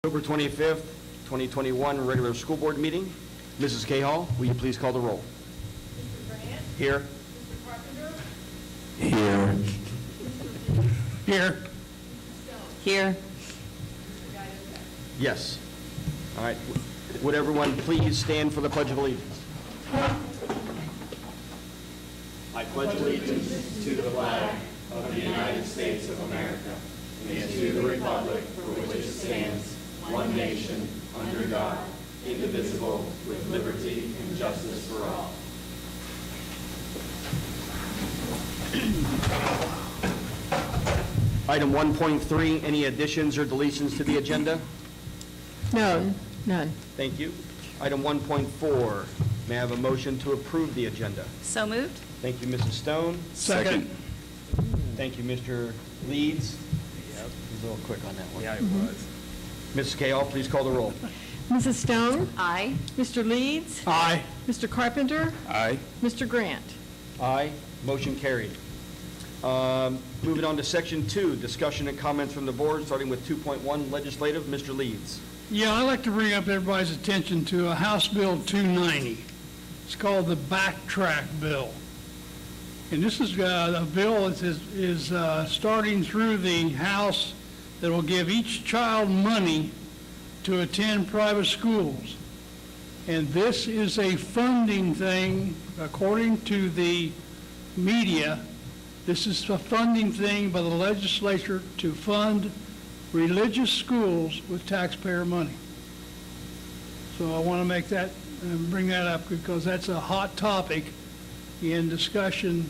October 25th, 2021 regular school board meeting. Mrs. Cahall, will you please call the roll? Mr. Grant? Here. Mr. Carpenter? Here. Here. Mrs. Stone? Here. Mr. Guido? Yes. All right. Would everyone please stand for the Pledge of Allegiance? I pledge allegiance to the flag of the United States of America and to the republic for which it stands, one nation, under God, indivisible, with liberty and justice for all. Item 1.3, any additions or deletions to the agenda? No, none. Thank you. Item 1.4, may I have a motion to approve the agenda? So moved. Thank you, Mrs. Stone. Second. Thank you, Mr. Leeds. Yep. He's a little quick on that one. Yeah, it was. Mrs. Cahall, please call the roll. Mrs. Stone? Aye. Mr. Leeds? Aye. Mr. Carpenter? Aye. Mr. Grant? Aye. Motion carried. Moving on to Section 2, discussion and comments from the board, starting with 2.1 legislative. Mr. Leeds. Yeah, I'd like to bring up everybody's attention to a House Bill 290. It's called the Backtrack Bill. And this is a bill that is starting through the House that will give each child money to attend private schools. And this is a funding thing, according to the media. This is a funding thing by the legislature to fund religious schools with taxpayer money. So I want to make that, bring that up because that's a hot topic in discussion.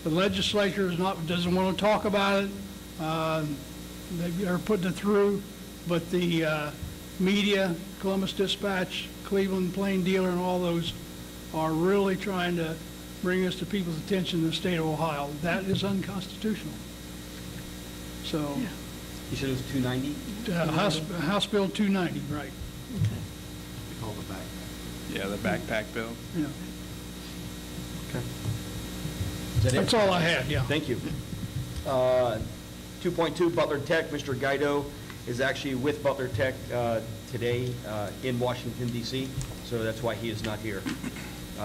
The legislature doesn't want to talk about it. They are putting it through, but the media, Columbus Dispatch, Cleveland Plain Dealer, and all those are really trying to bring us to people's attention in the state of Ohio. That is unconstitutional. So, You said it was 290? House Bill 290, right? We call it the back. Yeah, the backpack bill. Yeah. Okay. Is that it? That's all I had, yeah. Thank you. 2.2, Butler Tech. Mr. Guido is actually with Butler Tech today in Washington, D.C., so that's why he is not here.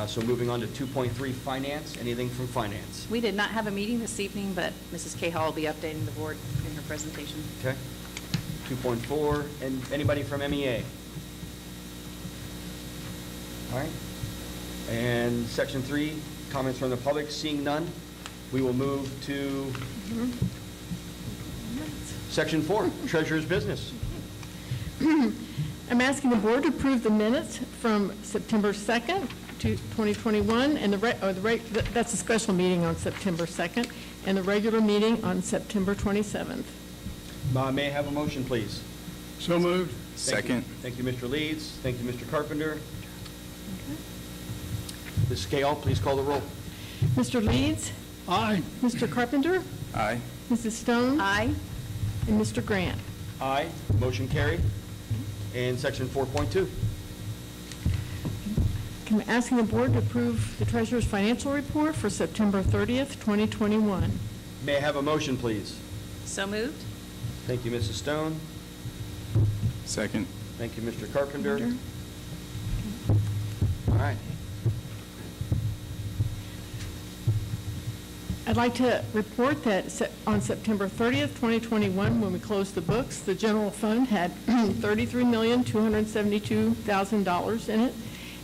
So moving on to 2.3, Finance. Anything from Finance? We did not have a meeting this evening, but Mrs. Cahall will be updating the board in her presentation. Okay. 2.4, and anybody from MEA? All right. And Section 3, comments from the public. Seeing none, we will move to Section 4, Treasurer's Business. I'm asking the board to approve the minutes from September 2nd, 2021, and that's a special meeting on September 2nd, and the regular meeting on September 27th. May I have a motion, please? So moved. Second. Thank you, Mr. Leeds. Thank you, Mr. Carpenter. Ms. Cahall, please call the roll. Mr. Leeds? Aye. Mr. Carpenter? Aye. Mrs. Stone? Aye. And Mr. Grant? Aye. Motion carried. And Section 4.2. I'm asking the board to approve the treasurer's financial report for September 30th, 2021. May I have a motion, please? So moved. Thank you, Mrs. Stone. Second. Thank you, Mr. Carpenter. All right. I'd like to report that on September 30th, 2021, when we closed the books, the general fund had $33,272,000 in it,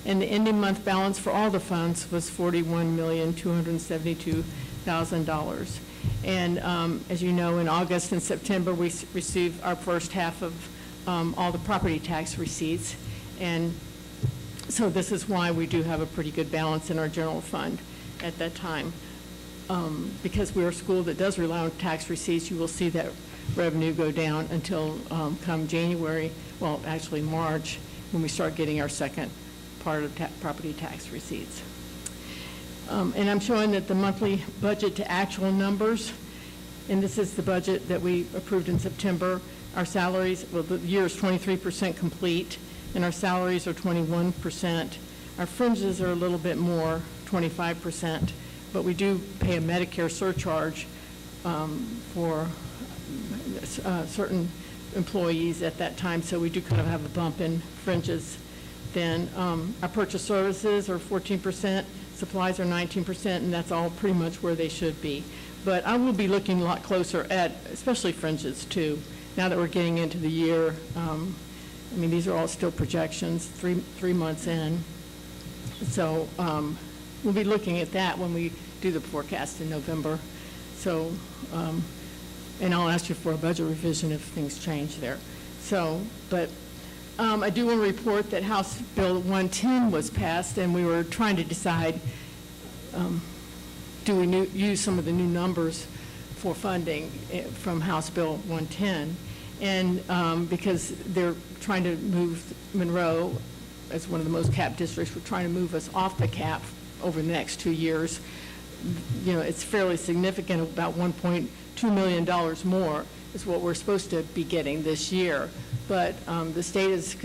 and the ending month balance for all the funds was $41,272,000. And as you know, in August and September, we received our first half of all the property tax receipts, and so this is why we do have a pretty good balance in our general fund at that time. Because we're a school that does rely on tax receipts, you will see that revenue go down until come January, well, actually March, when we start getting our second part of property tax receipts. And I'm showing that the monthly budget to actual numbers, and this is the budget that we approved in September. Our salaries, well, the year is 23% complete, and our salaries are 21%. Our fringes are a little bit more, 25%. But we do pay a Medicare surcharge for certain employees at that time, so we do kind of have a bump in fringes. Then our purchase services are 14%, supplies are 19%, and that's all pretty much where they should be. But I will be looking a lot closer at, especially fringes too, now that we're getting into the year. I mean, these are all still projections, three months in. So we'll be looking at that when we do the forecast in November. So, and I'll ask you for a budget revision if things change there. So, but I do want to report that House Bill 110 was passed, and we were trying to decide, do we use some of the new numbers for funding from House Bill 110? And because they're trying to move Monroe as one of the most capped districts, we're trying to move us off the cap over the next 2 years. You know, it's fairly significant, about $1.2 million more is what we're supposed to be getting this year. But the state is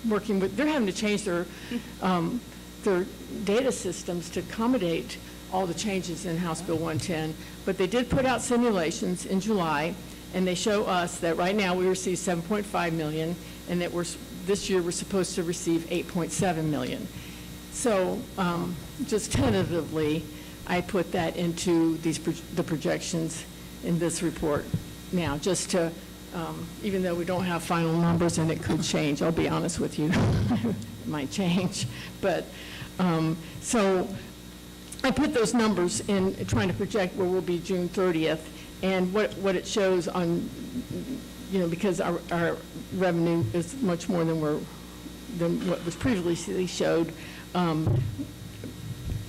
working with, they're having to change their data systems to accommodate all the changes in House Bill 110. But they did put out simulations in July, and they show us that right now we receive $7.5 million, and that this year we're supposed to receive $8.7 million. So just tentatively, I put that into the projections in this report now, just to, even though we don't have final numbers and it could change, I'll be honest with you, it might change. But so I put those numbers in trying to project where we'll be June 30th, and what it shows on, you know, because our revenue is much more than what was previously showed.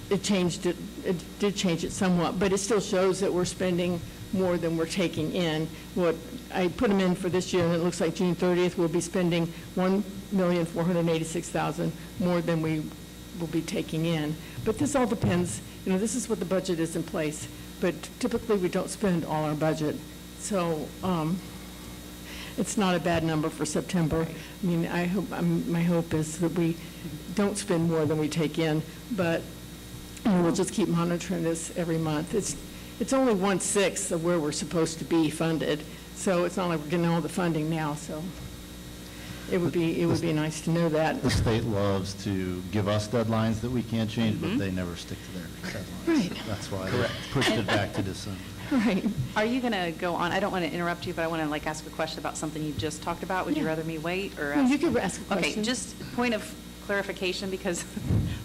It did change it somewhat, but it still shows that we're spending more than we're taking in. What I put them in for this year, and it looks like June 30th, we'll be spending $1,486,000 more than we will be taking in. But this all depends, you know, this is what the budget is in place, but typically we don't spend all our budget. So it's not a bad number for September. I mean, my hope is that we don't spend more than we take in, but we'll just keep monitoring this every month. It's only 1/6 of where we're supposed to be funded, so it's not like we're getting all the funding now. So it would be nice to know that. The state loves to give us deadlines that we can't change, but they never stick to their deadlines. Right. That's why they pushed it back to December. Right. Are you going to go on? I don't want to interrupt you, but I want to ask a question about something you just talked about. Would you Yeah. rather me wait or? Well, you could ask a question. Okay, just point of clarification, because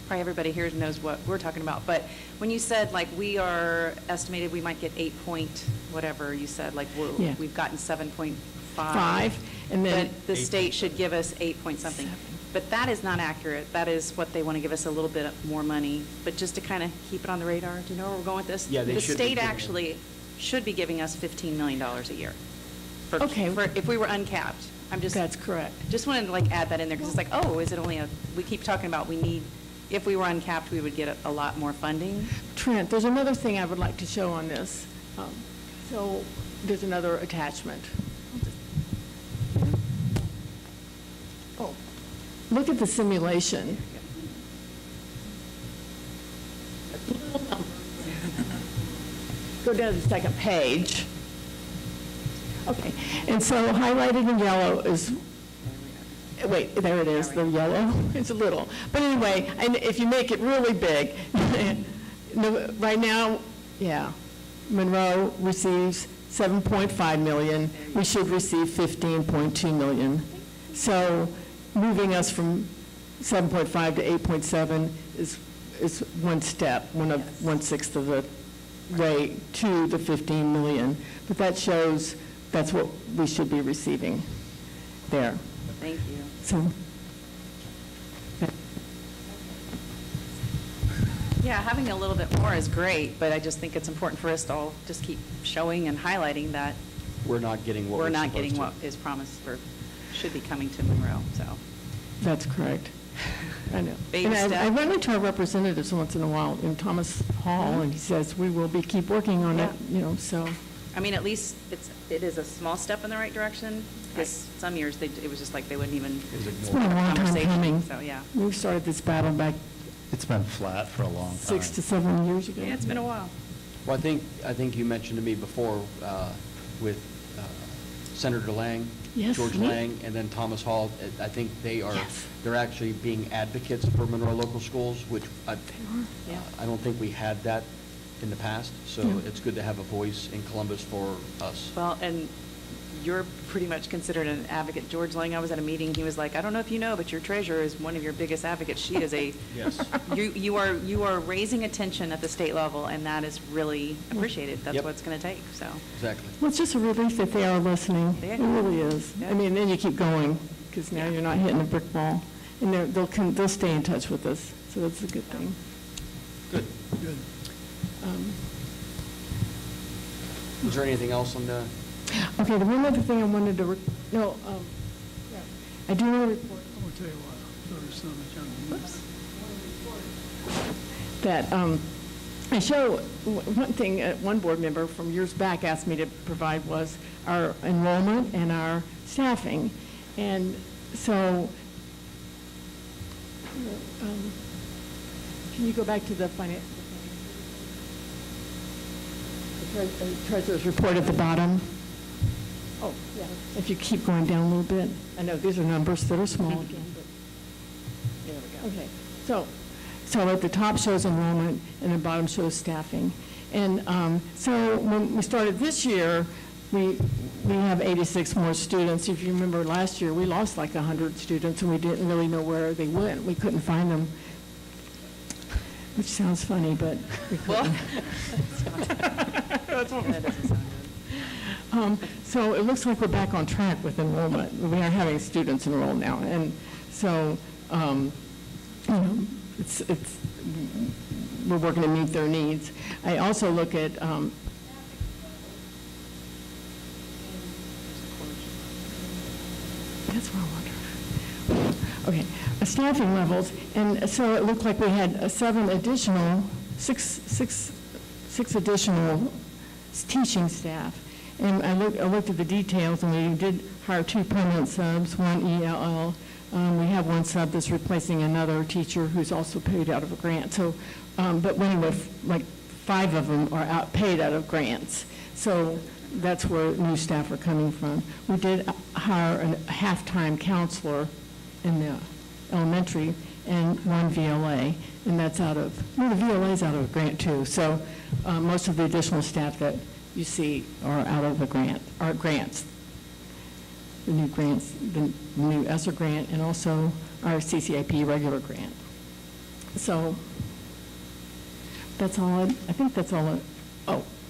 probably everybody here knows what we're talking about. But when you said we are estimated we might get 8 point whatever you said, Yeah. we've gotten 7.5. 5, and then But the state should give us 8 point something. But that is not accurate. That is what they want to give us, a little bit more money. But just to kind of keep it on the radar, do you know where we're going with this? Yeah, they The should be state giving actually should be giving us $15 million a year. Okay. If we were uncapped. That's correct. Just wanted to add that in there, because it's is it only we keep talking about if we were uncapped, we would get a lot more funding. Trent, there's another thing I would like to show on this. So there's another attachment. Oh, look at the simulation. Go down to the second page. Okay, and so highlighted in yellow is, wait, there it is, the yellow. It's a little. But anyway, and if you make it really big, right now, yeah, Monroe receives $7.5 million. We should receive $15.2 million. So moving us from 7.5 to 8.7 is one step, 1/6 of the way to the 15 million. But that shows that's what we should be receiving there. Thank you. So, Yeah, having a little bit more is great, but I just think it's important for us to all just keep showing and highlighting that We're not getting what we're we're not supposed getting to. what is promised should be coming to Monroe, so. that's correct. I know. Baby And step. I run into our representatives once in a while in Thomas Hall, and he says, we will keep working on it, so. I mean, at least it is a small step in the right direction, because some years it was just they wouldn't even It's been a long time conversation, coming. so, yeah. We started this battle back It's been flat for a long time. 6 to 7 years ago. Yeah, it's been a while. Well, I think you mentioned to me before with Senator Lang, Yes, George me. Lang, and then Thomas Hall. I think Yes. they're actually being advocates for Monroe local schools, which Yeah. I don't think we had that in the past, so No. it's good to have a voice in Columbus for us. Well, and you're pretty much considered an advocate. George Lang, I was at a meeting, he was like, I don't know if you know, but your treasurer is one of your biggest advocates. She is a, Yes. you are raising attention at the state level, and that is really appreciated. That's Yep. what it's going to take, so. Exactly. Well, it's just a relief that they are listening. Yeah. It really is. Yeah. I mean, then you keep going, because now you're not hitting a brick wall. And they'll stay in touch with us, so that's a good thing. Good. Good. Is there anything else on the, Okay, the one other thing I wanted to, yeah. I do want to report I'm gonna tell you what, there's some that that I show, one thing, one board member from years back asked me to provide was our enrollment and our staffing. And so, can you go back to the treasurer's report at the bottom? Oh, yeah, if you keep going down a little bit. I know these are numbers that are small again, but, there we go. Okay, so at the top shows enrollment, and the bottom shows staffing. And so when we started this year, we have 86 more students. If you remember last year, we lost like 100 students, and we didn't really know where they went. We couldn't find them, which sounds funny, but we couldn't. That doesn't sound good. So it looks like we're back on track with enrollment. We are having students enroll now, and so, it's, we're working to meet their needs. I also look at, that's what I wonder. Okay, staffing levels, and so it looked like we had six additional teaching staff. And I looked at the details, and we did hire 2 permanent subs, 1 ELL. We have 1 sub that's replacing another teacher who's also paid out of a grant. So, but anyway, like 5 of them are paid out of grants. So that's where new staff are coming from. We did hire a half-time counselor in the elementary and 1 VLA, and that's out of, the VLA's out of a grant too. So most of the additional staff that you see are out of the grant, are grants. The new grants, the new ESSER grant, and also our CCIP regular grant. So that's all, I think that's all,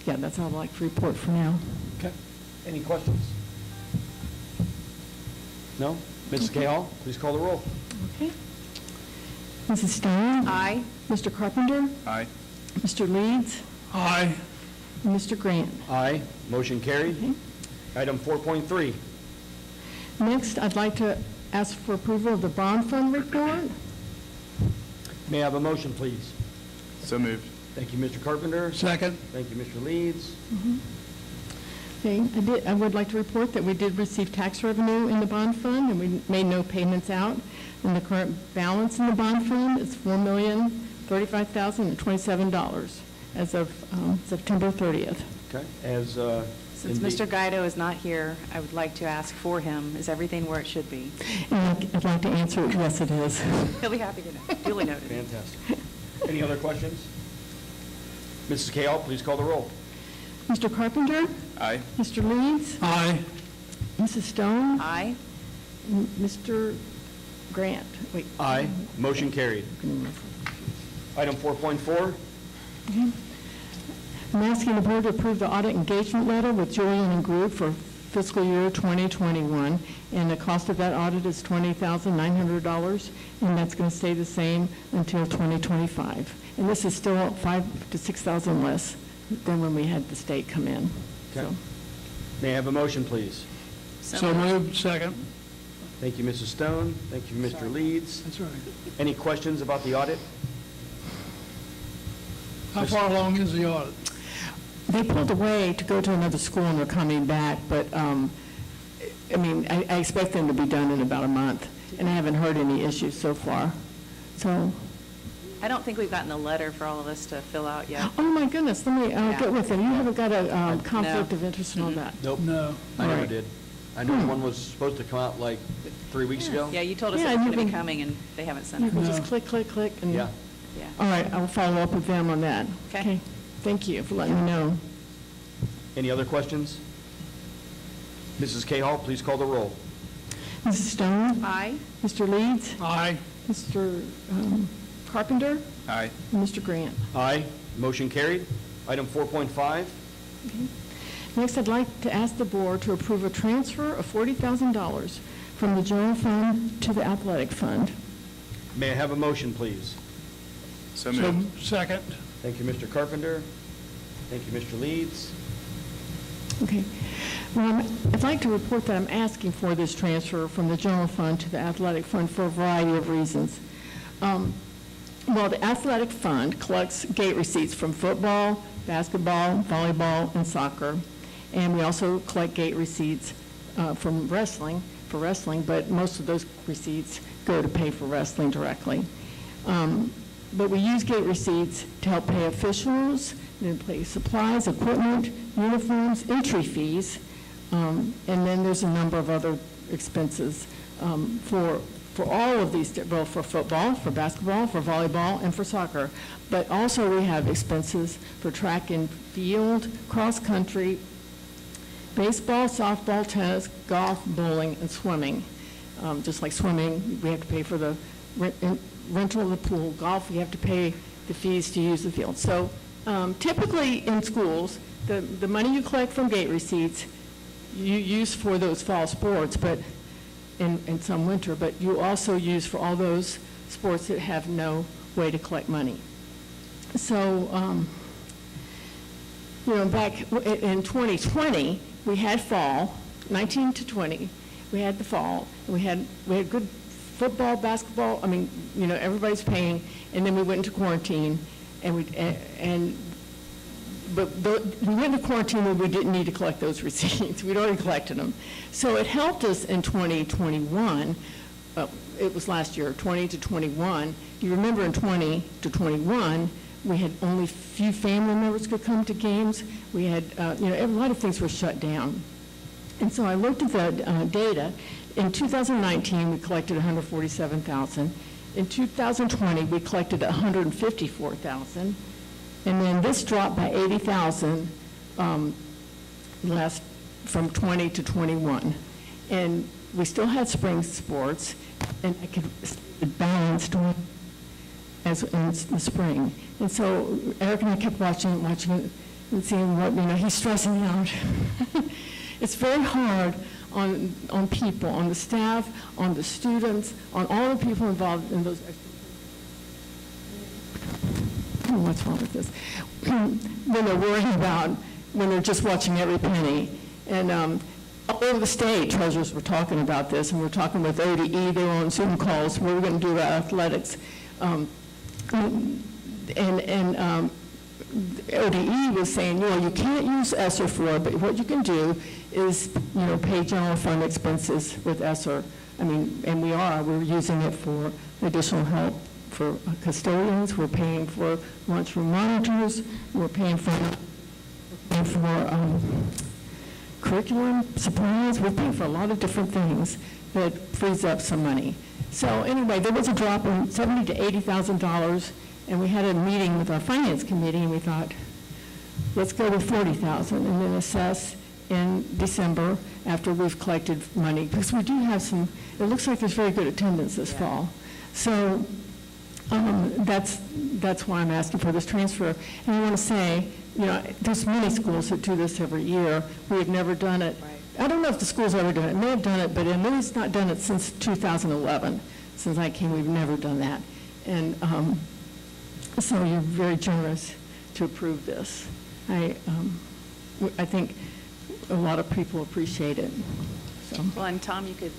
that's all I'd like to report for now. okay, any questions? No? Mrs. Cahall, please call the roll. Okay. Mrs. Stein? Aye. Mr. Carpenter? Aye. Mr. Leeds? Aye. And Mr. Grant? Aye, motion carried. Okay. Item 4.3, Next, I'd like to ask for approval of the bond fund report. may I have a motion, please? So moved. Thank you, Mr. Carpenter. Second. Thank you, Mr. Leeds. Okay, I would like to report that we did receive tax revenue in the bond fund, and we made no payments out. And the current balance in the bond fund is $4,035,027 as of September 30th. Okay, as, Since indeed- Mr. Guido is not here, I would like to ask for him, is everything where it should be? And I'd like to answer, yes, it is. He'll be happy to know. Duly noted. Fantastic. Any other questions? Mrs. Cahall, please call the roll. Mr. Carpenter? Aye. Mr. Leeds? Aye. Mrs. Stone? Aye. And Mr. Grant? Wait. Aye, motion carried. Item 4.4, I'm asking the board to approve the audit engagement letter with Julian and Group for fiscal year 2021, and the cost of that audit is $20,900, and that's going to stay the same until 2025. And this is still $5,000 to $6,000 less than when we had the state come in. Okay. So, may I have a motion, please? So moved. Second. Thank you, Mrs. Stone. Thank you, Mr. Leeds. That's right. Any questions about the audit? How far along is the audit? they pulled away to go to another school, and they're coming back, but, I mean, I expect them to be done in about a month, and I haven't heard any issues so far. So, I don't think we've gotten a letter for all of us to fill out yet. oh my goodness, let me Yeah. get with them. You haven't got a conflict of interest and all that? Nope. No. I never Right. did. I know one was supposed to come out like 3 weeks ago. Yeah, you told us Yeah, it was you going to be can- coming, and they haven't sent You it. can just click, click, click, and... Yeah. Yeah. All right, I will follow up with them on that. Okay. Thank you for letting me know. Any other questions? Mrs. Cahill, please call the roll. Mrs. Stone? Aye. Mr. Leeds? Aye. Mr. Carpenter? Aye. And Mr. Grant? Aye. Motion carried. Item 4.5. Next, I'd like to ask the board to approve a transfer of $40,000 from the general fund to the athletic fund. May I have a motion, please? So So, moved. second. Thank you, Mr. Carpenter. Thank you, Mr. Leeds. Okay. Well, I'd like to report that I'm asking for this transfer from the general fund to the athletic fund for a variety of reasons. Well, the athletic fund collects gate receipts from football, basketball, volleyball, and soccer. And we also collect gate receipts from wrestling, but most of those receipts go to pay for wrestling directly. But we use gate receipts to help pay officials, then pay supplies, equipment, uniforms, entry fees, and then there's a number of other expenses for all of these, well, for football, for basketball, for volleyball, and for soccer. But also we have expenses for track and field, cross-country, baseball, softball, tennis, golf, bowling, and swimming. Just like swimming, we have to pay for the rental of the pool. Golf, we have to pay the fees to use the field. So typically in schools, the money you collect from gate receipts, you use for those fall sports, but in some winter, but you also use for all those sports that have no way to collect money. So, back in 2020, we had fall, 19 to 20, we had the fall, and we had good football, basketball, everybody's paying, and then we went into quarantine, but we went into quarantine when we didn't need to collect those receipts. We'd already collected them. So it helped us in 2021. It was last year, 20 to 21. You remember in 20 to 21, we had only few family members could come to games. We had, a lot of things were shut down. And so I looked at the data. In 2019, we collected $147,000. In 2020, we collected $154,000. And then this dropped by $80,000 from 20 to 21. And we still had spring sports, and I could balanced as in the spring. And so Eric and I kept watching it and seeing what, he's stressing out. It's very hard on people, on the staff, on the students, on all the people involved in those. Oh, what's wrong with this? When they're worrying about, when they're just watching every penny. And all over the state, treasurers were talking about this, and we're talking with ODE. They were on Zoom calls. We were going to do the athletics. ODE was saying, you can't use ESSER for it, but what you can do is, pay general fund expenses with ESSER. And we're using it for additional help for custodians. We're paying for lunchroom monitors. We're paying for curriculum supplies. We're paying for a lot of different things that frees up some money. So anyway, there was a drop in $70,000 to $80,000, and we had a meeting with our finance committee, and we thought, let's go with $40,000 and then assess in December after we've collected money, because we do have some, it looks like there's very good attendance this fall. So that's why I'm asking for this transfer. And I want to say, there's many schools that do this every year. We have never done it. Right. I don't know if the school's ever done it. It may have done it, but it's not done it since 2011. Since I came, we've never done that. And so you're very generous to approve this. I think a lot of people appreciate it. So. Well, and Tom, you could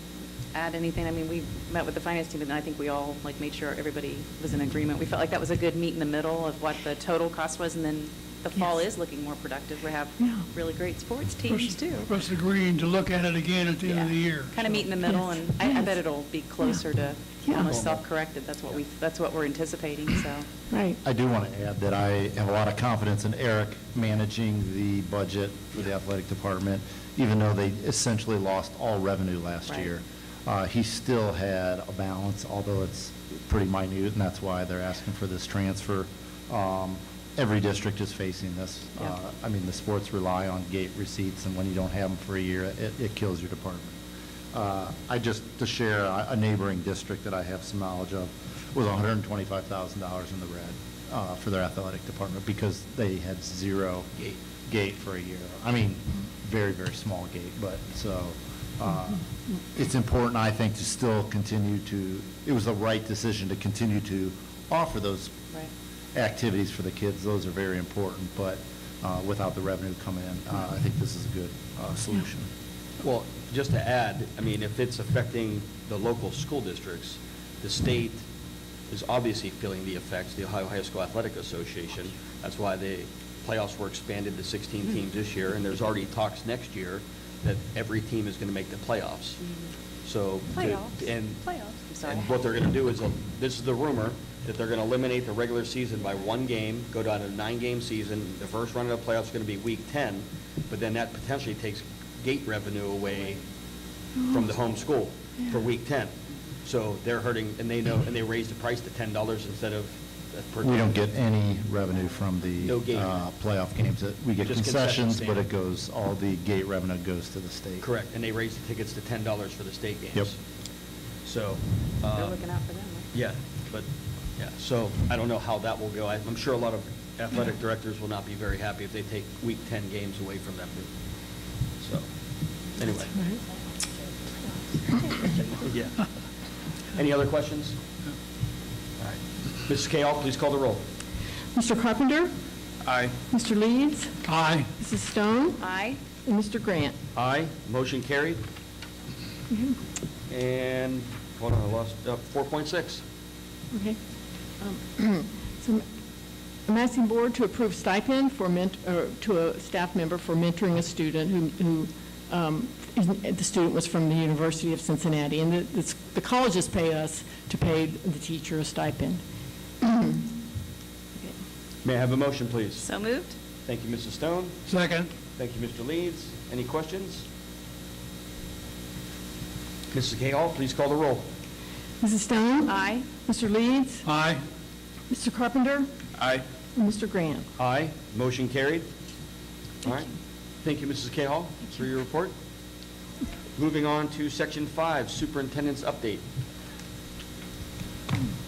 add anything. We met with the finance team, and I think we all made sure everybody was in agreement. We felt like that was a good meet in the middle of what the total cost was, and then the fall is looking more productive. We have really great sports teams too. Of course, agreeing to look at it again at the end of the year. Kind of meet in the middle, and I bet it'll be closer to Yeah. almost self-corrected. That's what we're anticipating, so. Right. I do want to add that I have a lot of confidence in Eric managing the budget for the athletic department, even though they essentially lost all revenue last Right. year. He still had a balance, although it's pretty minute, and that's why they're asking for this transfer. Every district is facing this. Yeah. I mean, the sports rely on gate receipts, and when you don't have them for a year, it kills your department. To share, a neighboring district that I have some knowledge of was $125,000 in the red for their athletic department because they had zero gate for a year. I mean, very, very small gate, but so it's important, I think, to still continue it was the right decision to continue to offer those Right. activities for the kids. Those are very important, but without the revenue coming in, I think this is a good solution. Well, just to add, I mean, if it's affecting the local school districts, the state is obviously feeling the effects, the Ohio High School Athletic Association. That's why the playoffs were expanded to 16 teams this year, and there's already talks next year that every team is going to make the playoffs. So, Playoffs. and I'm sorry. and what they're going to do is, this is the rumor, that they're going to eliminate the regular season by one game, go down to a 9-game season. The first round of the playoffs is going to be week 10, but then that potentially takes gate revenue away from the home school for week 10. So they're hurting, and they know, and they raised the price to $10 instead of per. We don't get any revenue from the No gate. Playoff games. We get Just concessions, concession but stand. it goes, all the gate revenue goes to the state. Correct, and they raised the tickets to $10 for the state games. Yep. So. They're looking out for them, right? Yeah, but, yeah, so I don't know how that will go. I'm sure a lot of athletic directors will not be very happy if they take week 10 games away from them. So, anyway. Yeah. Any other questions? All right. Mrs. Kayal, please call the roll. Mr. Carpenter? Aye. Mr. Leeds? Aye. Mrs. Stone? Aye. And Mr. Grant? Aye, motion carried. And, hold on, I lost, 4.6. Okay. So I'm asking board to approve stipend to a staff member for mentoring a student who the student was from the University of Cincinnati, and the colleges pay us to pay the teacher a stipend. May I have a motion, please? So moved? Thank you, Mrs. Stone. Second. Thank you, Mr. Leeds. Any questions? Mrs. Kayal, please call the roll. Mrs. Stone? Aye. Mr. Leeds? Aye. Mr. Carpenter? Aye. And Mr. Grant? Aye, motion carried. All right. Thank you, Mrs. Kayal, for your report. Moving on to Section 5, Superintendent's Update.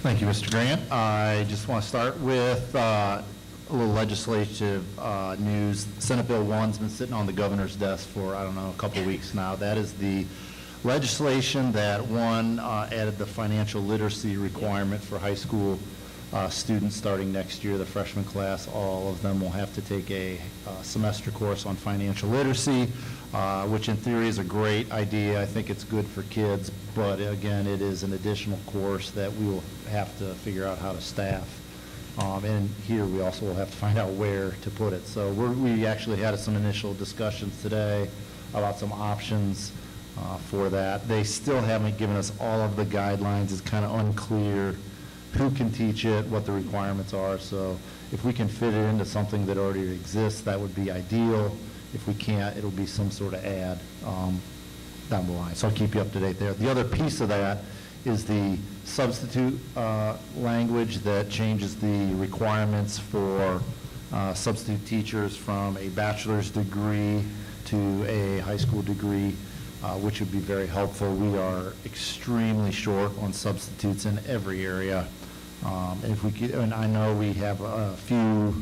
Thank you, Mr. Grant. I just want to start with a little legislative news. Senate Bill 1's been sitting on the governor's desk for, I don't know, a couple of weeks now. That is the legislation that, added the financial literacy requirement for high school students starting next year, the freshman class. All of them will have to take a semester course on financial literacy, which in theory is a great idea. I think it's good for kids, but again, it is an additional course that we will have to figure out how to staff. And here we also will have to find out where to put it. So we actually had some initial discussions today about some options for that. They still haven't given us all of the guidelines. It's kind of unclear who can teach it, what the requirements are. So if we can fit it into something that already exists, that would be ideal. If we can't, it'll be some sort of add down the line. So I'll keep you up to date there. The other piece of that is the substitute language that changes the requirements for substitute teachers from a bachelor's degree to a high school degree, which would be very helpful. We are extremely short on substitutes in every area. And if we could, and I know we have a few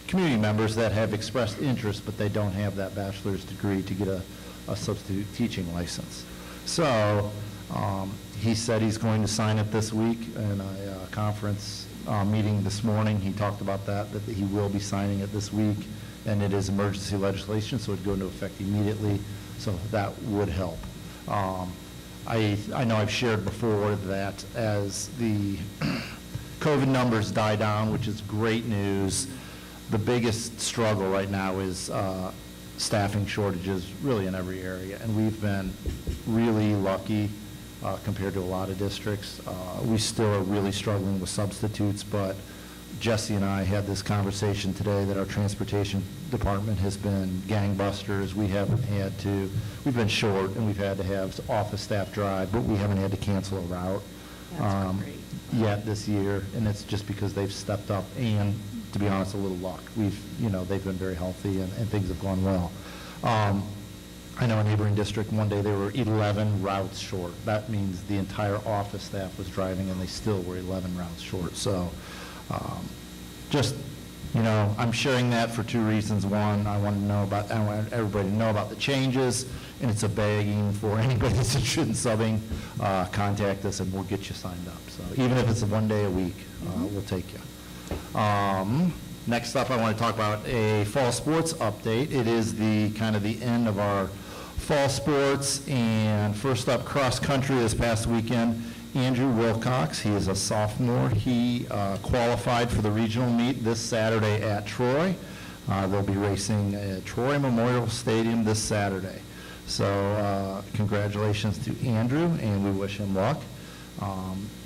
community members that have expressed interest, but they don't have that bachelor's degree to get a substitute teaching license. So he said he's going to sign it this week in a conference meeting this morning. He talked about that he will be signing it this week, and it is emergency legislation, so it would go into effect immediately, so that would help. I know I've shared before that as the COVID numbers die down, which is great news, the biggest struggle right now is staffing shortages really in every area, and we've been really lucky compared to a lot of districts. We still are really struggling with substitutes, but Jesse and I had this conversation today that our transportation department has been gangbusters. We've been short and we've had to have office staff drive, but we haven't had to cancel a route That's great. yet this year, and it's just because they've stepped up and, to be honest, a little luck. They've been very healthy and things have gone well. I know a neighboring district, one day they were 11 routes short. That means the entire office staff was driving and they still were 11 routes short. So I'm sharing that for two reasons. One, I want everybody to know about the changes, and it's a begging for anybody that's interested in subbing, contact us and we'll get you signed up. So even if it's one day a week, we'll take you. Next up, I want to talk about a fall sports update. It is the end of our fall sports, and first up, cross country this past weekend. Andrew Wilcox, he is a sophomore. He qualified for the regional meet this Saturday at Troy. They'll be racing at Troy Memorial Stadium this Saturday. So congratulations to Andrew, and we wish him luck.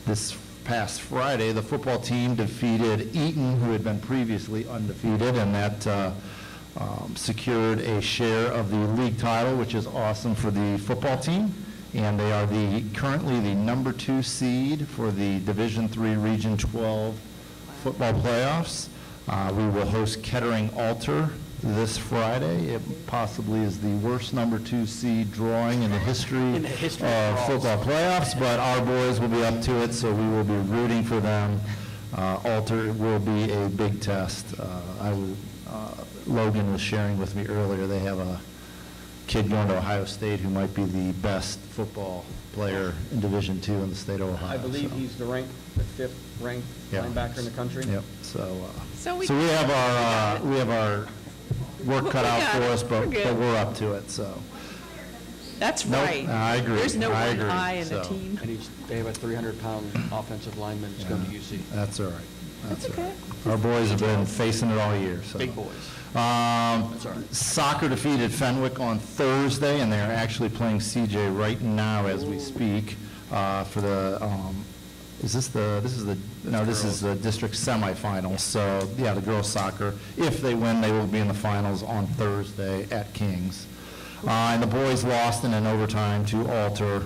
This past Friday, the football team defeated Eaton, who had been previously undefeated, and that secured a share of the league title, which is awesome for the football team. And they are currently the number 2 seed for the Division III Region 12 football playoffs. We will host Kettering Alter this Friday. It possibly is the worst number 2 seed drawing in the history of football playoffs, but our boys will be up to it, so we will be rooting for them. Alter will be a big test. Logan was sharing with me earlier, they have a kid going to Ohio State who might be the best football player in Division II in the state of Ohio. I believe he's the 5th ranked linebacker in the country. Yep. So we we have our work cut out for us, but we're up to it. So That's Nope, right. I agree. There's no I one agree. eye in the So- team. And they have a 300-pound offensive lineman that's going to UC. That's all right. That's all okay. right. Our boys have been facing it all year. So. Big boys. That's all right. Soccer defeated Fenwick on Thursday, and they're actually playing CJ right now as we speak for the. This is the district semifinals. So yeah, the girls soccer. If they win, they will be in the finals on Thursday at Kings. And the boys lost in an overtime to Alter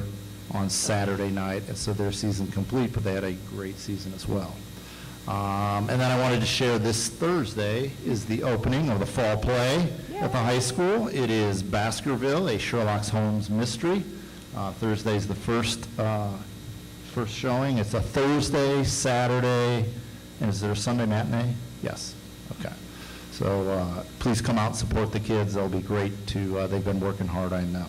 on Saturday night, and so their season complete. But they had a great season as well. And then I wanted to share this Thursday is the opening of the fall play at the high school. It is Baskerville, a Sherlock Holmes mystery. Thursday is the first showing. It's a Thursday, Saturday, and is there a Sunday matinee? Yes. Okay. So please come out and support the kids. They'll be great to. They've been working hard, I know.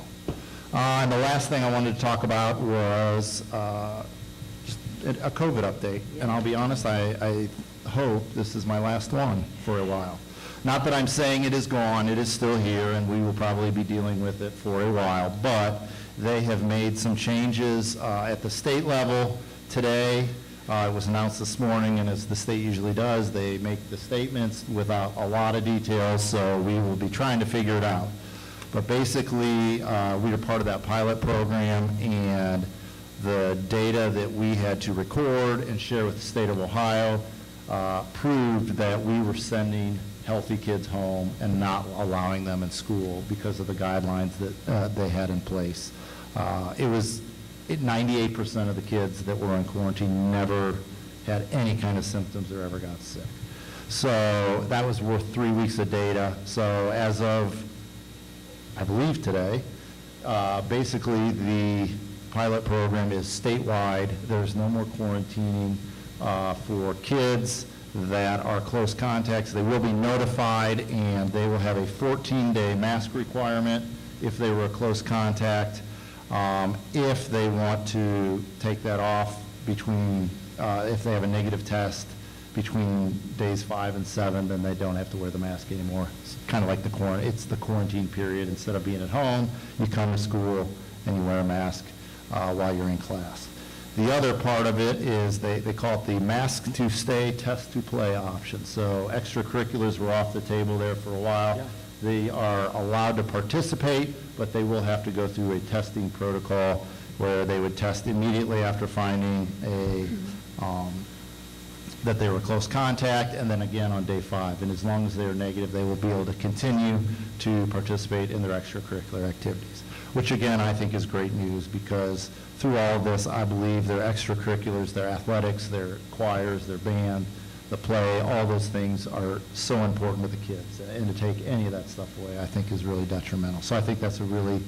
And the last thing I wanted to talk about was a COVID update, and I'll be honest, I hope this is my last one for a while. Not that I'm saying it is gone, it is still here, and we will probably be dealing with it for a while, but they have made some changes at the state level today. It was announced this morning, and as the state usually does, they make the statements without a lot of details, so we will be trying to figure it out. But basically, we are part of that pilot program, and the data that we had to record and share with the state of Ohio proved that we were sending healthy kids home and not allowing them in school because of the guidelines that they had in place. 98% of the kids that were in quarantine never had any kind of symptoms or ever got sick. So that was worth 3 weeks of data. So as of, I believe today, basically the pilot program is statewide. There's no more quarantining for kids that are close contacts. They will be notified, and they will have a 14-day mask requirement if they were a close contact. If they want to take that off between, if they have a negative test between days 5 and 7, then they don't have to wear the mask anymore. It's kind of like it's the quarantine period. Instead of being at home, you come to school and you wear a mask while you're in class. The other part of it is they call it the mask to stay, test to play option. So extracurriculars were off the table there for a while. Yeah. They are allowed to participate, but they will have to go through a testing protocol where they would test immediately after finding that they were close contact, and then again on day 5. And as long as they're negative, they will be able to continue to participate in their extracurricular activities, which again, I think is great news, because through all of this, I believe their extracurriculars, their athletics, their choirs, their band, the play, all those things are so important to the kids. And to take any of that stuff away, I think is really detrimental. So I think that's a really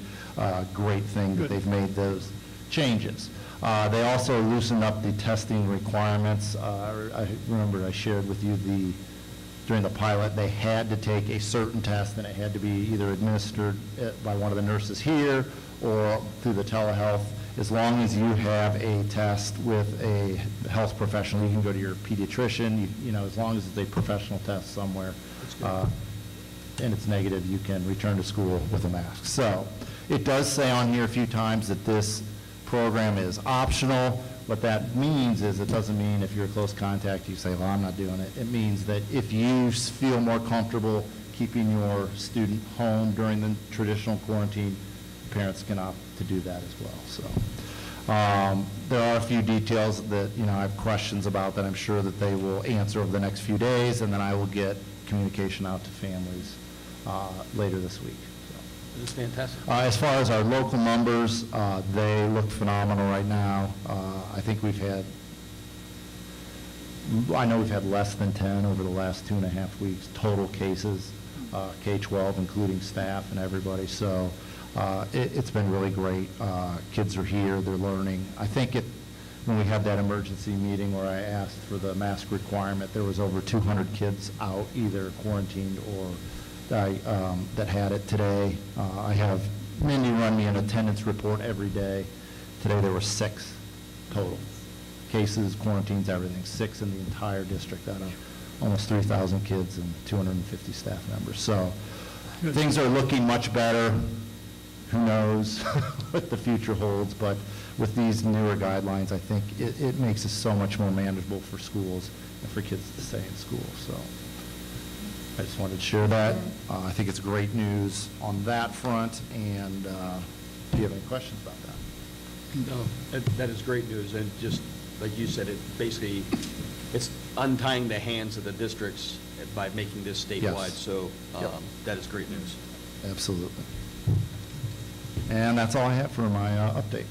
great thing that they've made those changes. They also loosened up the testing requirements. I remember I shared with you during the pilot, they had to take a certain test, and it had to be either administered by one of the nurses here or through the telehealth. As long as you have a test with a health professional, you can go to your pediatrician, as long as it's a professional test somewhere, and it's negative, you can return to school with a mask. So it does say on here a few times that this program is optional. What that means is, it doesn't mean if you're a close contact, you say, well, I'm not doing it. It means that if you feel more comfortable keeping your student home during the traditional quarantine, parents can opt to do that as well. So there are a few details that I have questions about that I'm sure that they will answer over the next few days, and then I will get communication out to families later this week. This is fantastic. As far as our local numbers, they look phenomenal right now. I know we've had less than 10 over the last 2.5 weeks, total cases, K-12, including staff and everybody. So it's been really great. Kids are here, they're learning. I think when we had that emergency meeting where I asked for the mask requirement, there was over 200 kids out, either quarantined or that had it today. I have Mindy run me an attendance report every day. Today there were 6 total. Cases, quarantines, everything. 6 in the entire district out of almost 3,000 kids and 250 staff members. So things are looking much better. Who knows what the future holds, but with these newer guidelines, I think it makes it so much more manageable for schools and for kids to stay in school. So I just wanted to share that. I think it's great news on that front, and do you have any questions about that? No, that is great news, and just like you said, it's untying the hands of the districts by making this statewide, Yes. so that is great news. Absolutely. And that's all I have for my update.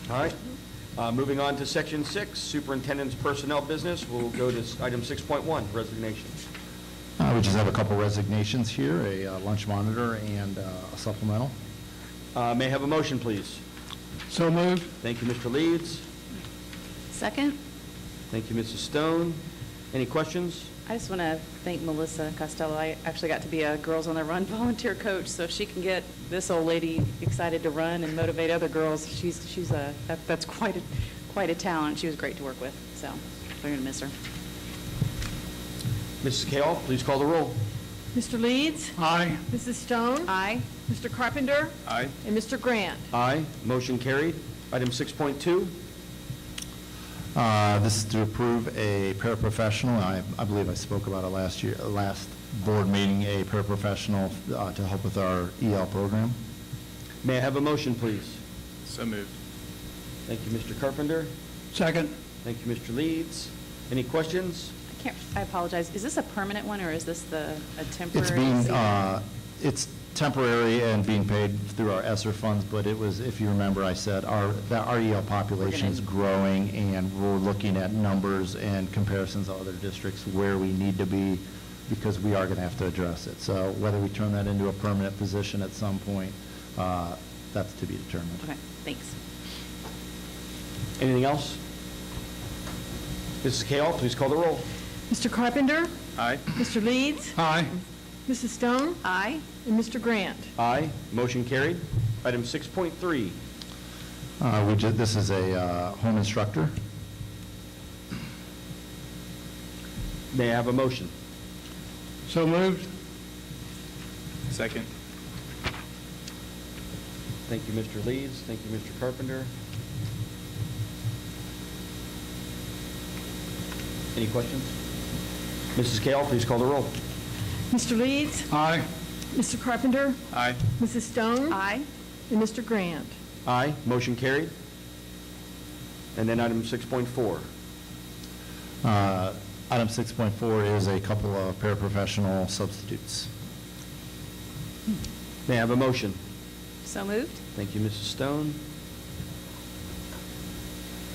All right. Moving on to Section 6, Superintendent's Personnel Business. We'll go to item 6.1, resignations. We just have a couple resignations here, a lunch monitor and a supplemental. May I have a motion, please? So moved. Thank you, Mr. Leeds. Second? Thank you, Mrs. Stone. Any questions? I just want to thank Melissa Costello. I actually got to be a Girls on the Run volunteer coach, so if she can get this old lady excited to run and motivate other girls, that's quite a talent. She was great to work with, so we're going to miss her. Mrs. Kale, please call the roll. Mr. Leeds? Aye. Mrs. Stone? Aye. Mr. Carpenter? Aye. And Mr. Grant? Aye. Motion carried. Item 6.2. This is to approve a paraprofessional. I believe I spoke about it last board meeting, a paraprofessional to help with our EL program. May I have a motion, please? So moved. Thank you, Mr. Carpenter. Second. Thank you, Mr. Leeds. Any questions? I apologize. Is this a permanent one, or is this a temporary? It's temporary and being paid through our ESSER funds, but it was, if you remember, I said our EL population is growing, and we're looking at numbers and comparisons to other districts where we need to be, because we are going to have to address it. So whether we turn that into a permanent position at some point, that's to be determined. Okay, thanks. Anything else? Mrs. Kale, please call the roll. Mr. Carpenter? Aye. Mr. Leeds? Aye. Mrs. Stone? Aye. And Mr. Grant? Aye. Motion carried. Item 6.3. This is a home instructor. May I have a motion? So moved. Second. Thank you, Mr. Leeds. Thank you, Mr. Carpenter. Any questions? Mrs. Kale, please call the roll. Mr. Leeds? Aye. Mr. Carpenter? Aye. Mrs. Stone? Aye. And Mr. Grant? Aye. Motion carried. And then item 6.4. Item 6.4 is a couple of paraprofessional substitutes. May I have a motion? So moved? Thank you, Mrs. Stone.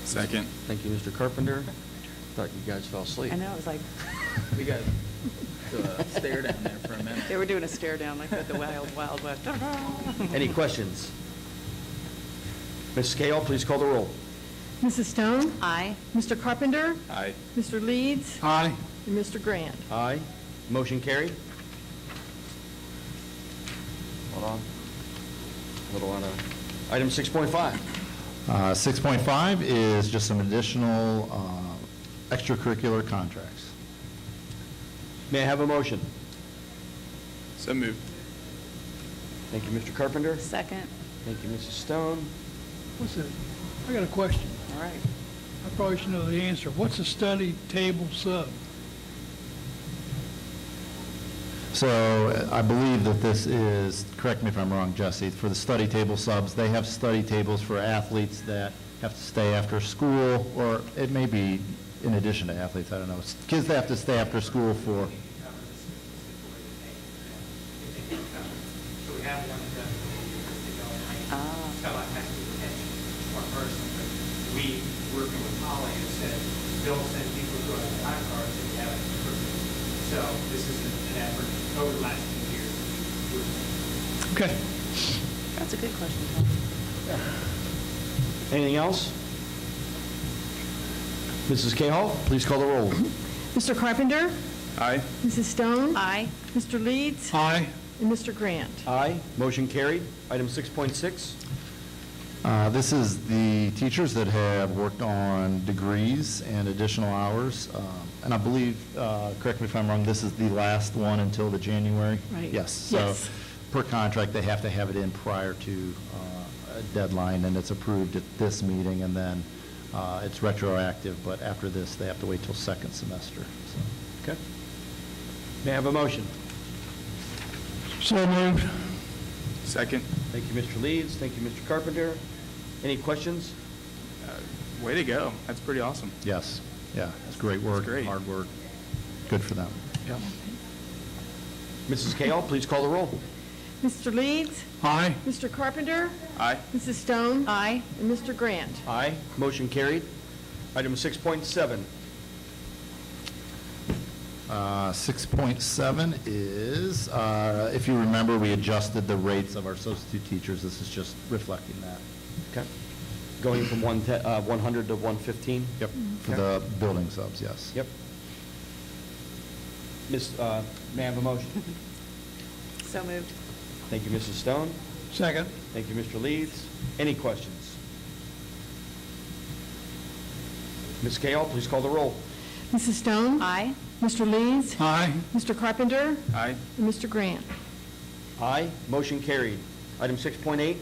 Second. Thank you, Mr. Carpenter. Thought you guys fell asleep. I know, it was like, We got to stare down there for a minute. they were doing a stare down like the Wild Wild West. Any questions? Mrs. Cahill, please call the roll. Mrs. Stone? Aye. Mr. Carpenter? Aye. Mr. Leeds? Aye. And Mr. Grant? Aye. Motion carried. Hold on. A little on item 6.5. 6.5 is just some additional extracurricular contracts. May I have a motion? So moved. Thank you, Mr. Carpenter. Second. Thank you, Mrs. Stone. What's it? I got a question. All right. I probably should know the answer. What's a study table sub? So I believe that this is, correct me if I'm wrong, Jesse, for the study table subs, they have study tables for athletes that have to stay after school, or it may be in addition to athletes, I don't know. Kids that have to stay after school for, So we have one that does, it's got like high school attention, one person, but we, working with Holly, have said, they'll send people who have time cards and we have it for free. So this is an effort over the last few years. Okay. That's a good question, Tom. Anything else? Mrs. Cahill, please call the roll. Mr. Carpenter? Aye. Mrs. Stone? Aye. Mr. Leeds? Aye. And Mr. Grant? Aye. Motion carried. Item 6.6. this is the teachers that have worked on degrees and additional hours. And I believe, correct me if I'm wrong, this is the last one until the January? Right. Yes. So Yes. per contract, they have to have it in prior to a deadline, and it's approved at this meeting, and then it's retroactive, but after this, they have to wait till second semester. So. Okay. May I have a motion? So moved. Second. Thank you, Mr. Leeds. Thank you, Mr. Carpenter. Any questions? Way to go. That's pretty awesome. Yes, yeah, it's great work, great. hard work, good for them. Yep. Mrs. Cahill, please call the roll. Mr. Leeds? Aye. Mr. Carpenter? Aye. Mrs. Stone? Aye. And Mr. Grant? Aye. Motion carried. Item 6.7. 6.7 is, if you remember, we adjusted the rates of our substitute teachers. This is just reflecting that. Okay. Going from 100 to 115? Yep, for Okay. the building subs, yes. Yep. May I have a motion? So moved. Thank you, Mrs. Stone. Second. Thank you, Mr. Leeds. Any questions? Ms. Cahill, please call the roll. Mrs. Stone? Aye. Mr. Leeds? Aye. Mr. Carpenter? Aye. And Mr. Grant? Aye. Motion carried. Item 6.8.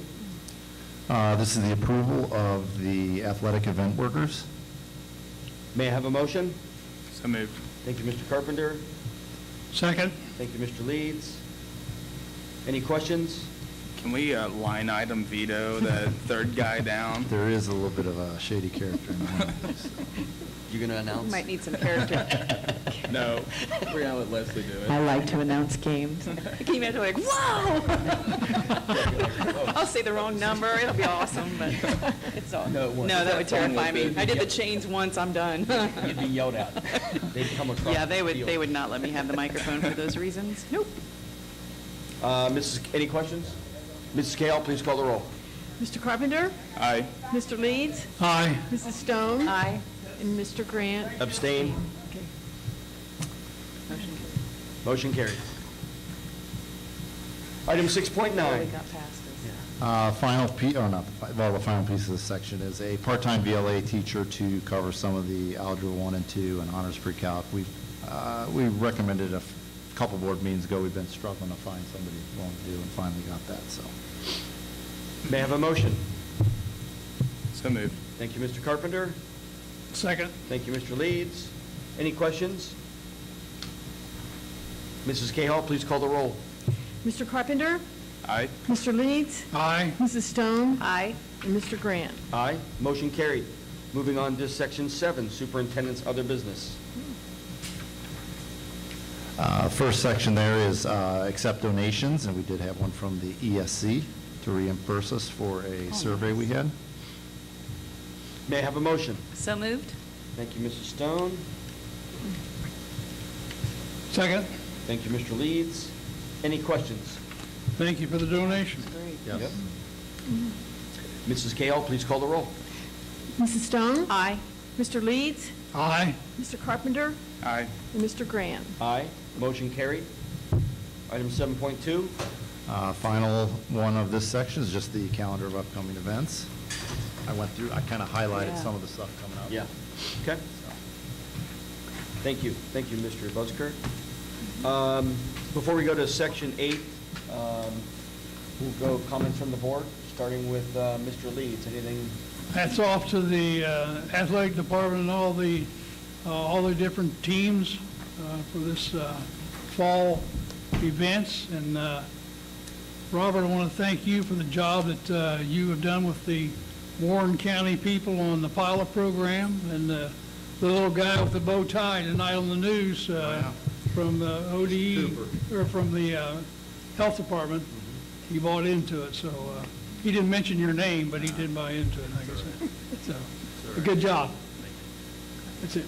This is the approval of the athletic event workers. May I have a motion? So moved. Thank you, Mr. Carpenter. Second. Thank you, Mr. Leeds. Any questions? Can we line item veto the third guy down? There is a little bit of a shady character in that. So. You going to We announce? might need some character. No. We're going to let Leslie do it. I like to announce games. Can you imagine, like, whoa! I'll say the wrong number, it'll be awesome, but it's all, No, it won't. no, that would terrify me. I did the Yep. chains once, I'm done. You'd be yelled at. They'd come across. Yeah, the they field. would not let me have the microphone for those reasons. Nope. Any questions? Mrs. Cahill, please call the roll. Mr. Carpenter? Aye. Mr. Leeds? Aye. Mrs. Stone? Aye. And Mr. Grant? Abstain. Okay. Motion carried. Item 6.9. Already got past this. Final piece, or not, the final piece of this section is a part-time VLA teacher to cover some of the Algebra 1 and 2 and Honors Pre-Calc. We recommended a couple board meetings ago. We've been struggling to find somebody willing to do, and finally got that, so. May I have a motion? So moved. Thank you, Mr. Carpenter. Second. Thank you, Mr. Leeds. Any questions? Mrs. Cahill, please call the roll. Mr. Carpenter? Aye. Mr. Leeds? Aye. Mrs. Stone? Aye. And Mr. Grant? Aye. Motion carried. Moving on to Section 7, Superintendent's Other Business. First section there is accept donations, and we did have one from the ESC to reimburse us for a survey we had. May I have a motion? So moved? Thank you, Mrs. Stone. Second. Thank you, Mr. Leeds. Any questions? Thank you for the donation. Great. Yes. Mrs. Kale, please call the roll. Mrs. Stone? Aye. Mr. Leeds? Aye. Mr. Carpenter? Aye. And Mr. Grant? Aye. Motion carried. Item 7.2. Final one of this section is just the calendar of upcoming events. I went through, I kind of highlighted Yeah. some of the stuff coming up. Yeah. Okay. Thank you. Thank you, Mr. Buzzkirk. Before we go to Section 8, we'll go comments from the board, starting with Mr. Leeds. Anything? Hats off to the athletic department and all the different teams for this fall events. And Robert, I want to thank you for the job that you have done with the Warren County people on the pilot program, and the little guy with the bow tie tonight on the news from the ODE, or from the health department. He bought into it, so he didn't mention your name, but he did buy into it, I guess. So, good job. That's it.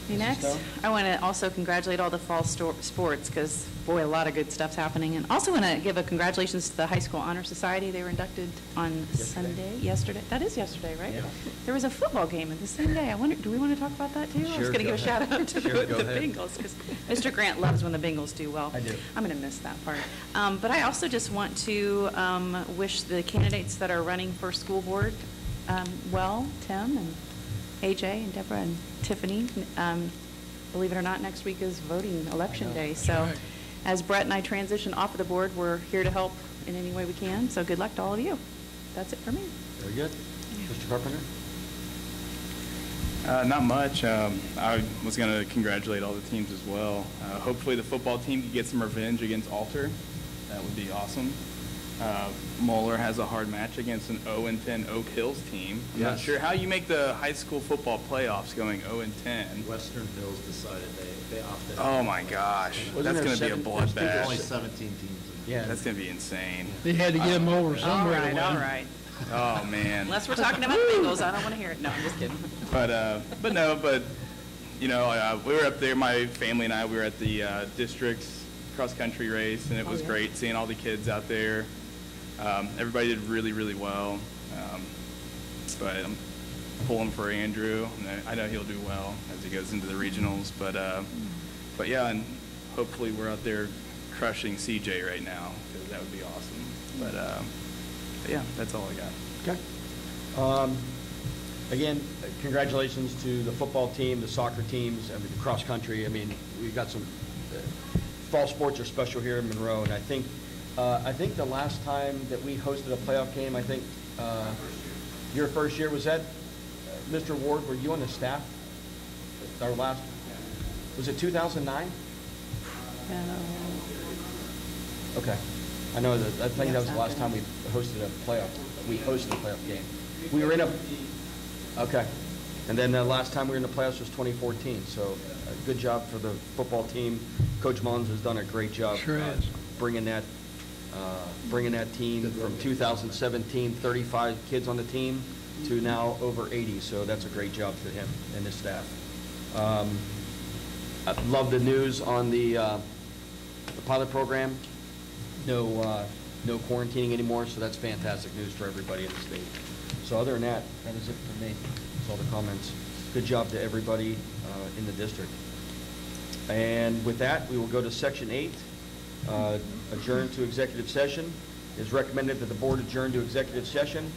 Me next? Stone? I want to also congratulate all the fall sports, because, boy, a lot of good stuff's happening. And also want to give a congratulations to the High School Honor Society. They were inducted on yesterday. That is yesterday, right? Yeah. There was a football game at the same day. I wonder, do we want to talk about that, too? I was Sure, going to go give a ahead. shout out to Sure, the go ahead. Bengals, because Mr. Grant loves when the Bengals do well. I do. I'm going to miss that part. But I also just want to wish the candidates that are running for school board well, Tim and AJ and Deborah and Tiffany. Believe it or not, next week is voting election day. So right. as Brett and I transition off of the board, we're here to help in any way we can. So good luck to all of you. That's it for me. Very good. Mr. Carpenter? Not much. I was going to congratulate all the teams as well. Hopefully the football team can get some revenge against Alter. That would be awesome. Moeller has a hard match against an 0-10 Oak Hills team. I'm not Yes. sure how you make the high school football playoffs going 0-10. Western Hills decided they opted out. Oh my gosh, Wasn't that's there going to be a 7? There's only bloodbath. 17 teams. Yeah. That's going to be insane. They had to get them over All somewhere to right, win. all right. Oh man. Unless we're talking about the Bengals, I don't want to hear it. No, I'm just kidding. But you know, we were up there. My family and I, we were at the district's cross country race, and it was great seeing all the kids out there. Everybody did really, really well. But I'm pulling for Andrew, and I know he'll do well as he goes into the regionals. But yeah, and hopefully we're out there crushing CJ right now, because that would be awesome. But yeah, that's all I got. Okay. Again, congratulations to the football team, the soccer teams, and the cross country. I mean, we've got some fall sports are special here in Monroe, and I think the last time that we hosted a playoff game, I think your first year was that, Mr. Ward, were you on the staff? Our last, was it 2009? Okay. I know that, I think that was the last time we hosted a playoff game. We were in a, okay. And then the last time we were in the playoffs was 2014, so good job for the football team. Coach Mullins has done a great job. Sure has. Bringing that team from 2017, 35 kids on the team, to now over 80, so that's a great job for him and his staff. I love the news on the pilot program. No quarantining anymore, so that's fantastic news for everybody in the state. So other than that, that is it for me. That's all the comments. Good job to everybody in the district. And with that, we will go to Section 8, adjourn to executive session. It is recommended that the board adjourn to executive session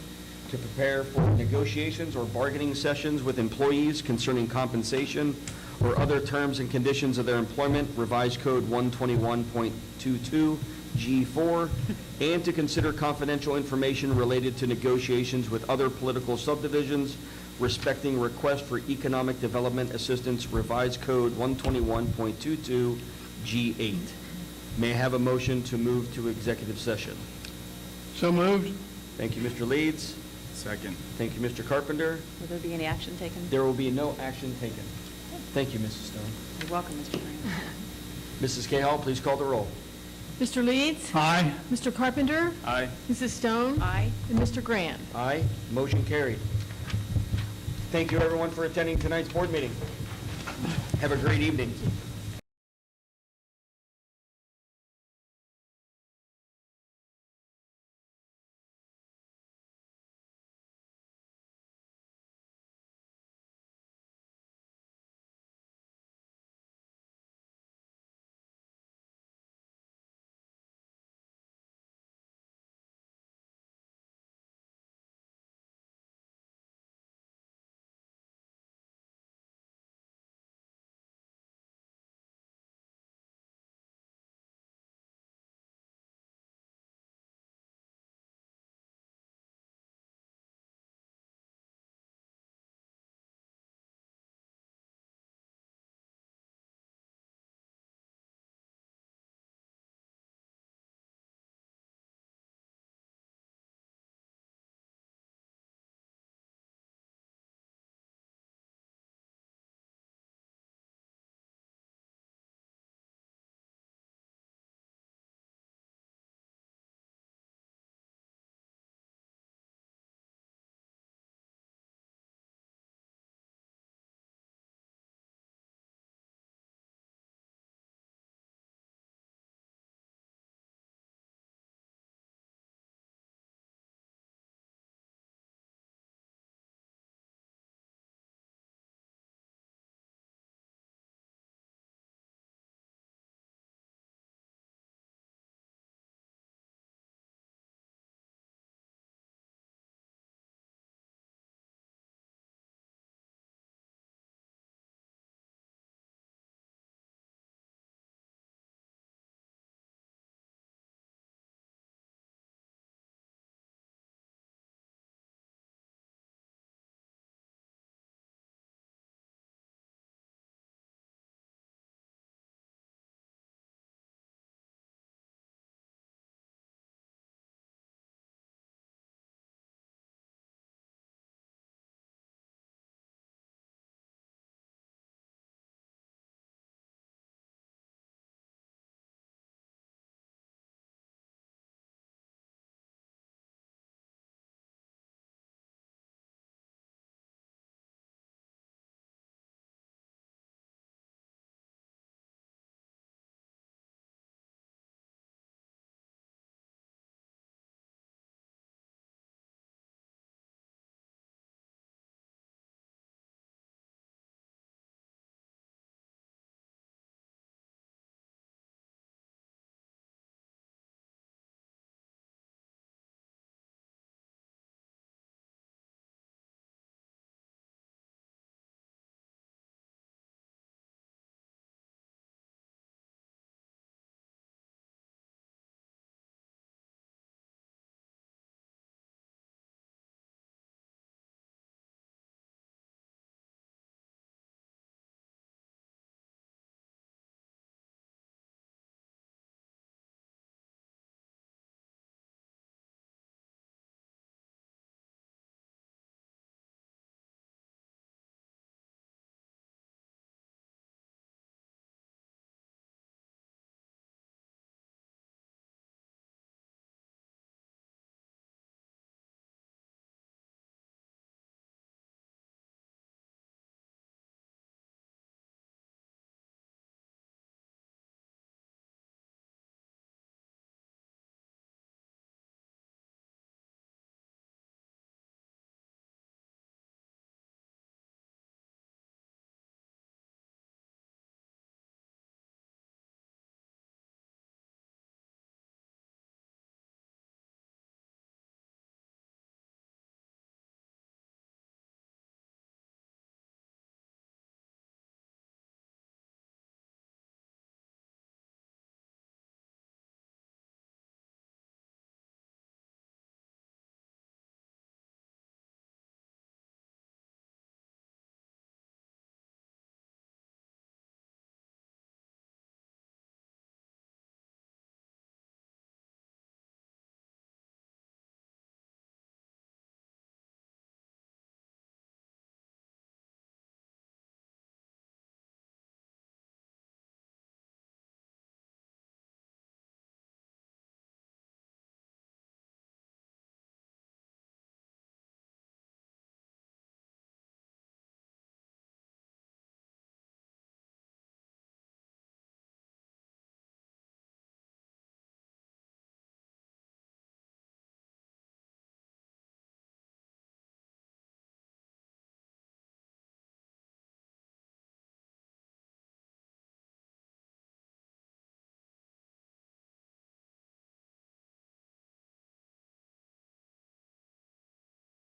to prepare for negotiations or bargaining sessions with employees concerning compensation or other terms and conditions of their employment, revised code 121.22 G4, and to consider confidential information related to negotiations with other political subdivisions respecting request for economic development assistance, revised code 121.22 G8. May I have a motion to move to executive session? So moved. Thank you, Mr. Leeds. Second. Thank you, Mr. Carpenter. Will there be any action taken? There will be no action taken. Thank you, Mrs. Stone. You're welcome, Mr. Grant. Mrs. Cahall, please call the roll. Mr. Leeds? Aye. Mr. Carpenter? Aye. Mrs. Stone? Aye. And Mr. Grant? Aye, motion carried. Thank you, everyone, for attending tonight's board meeting. Have a great evening.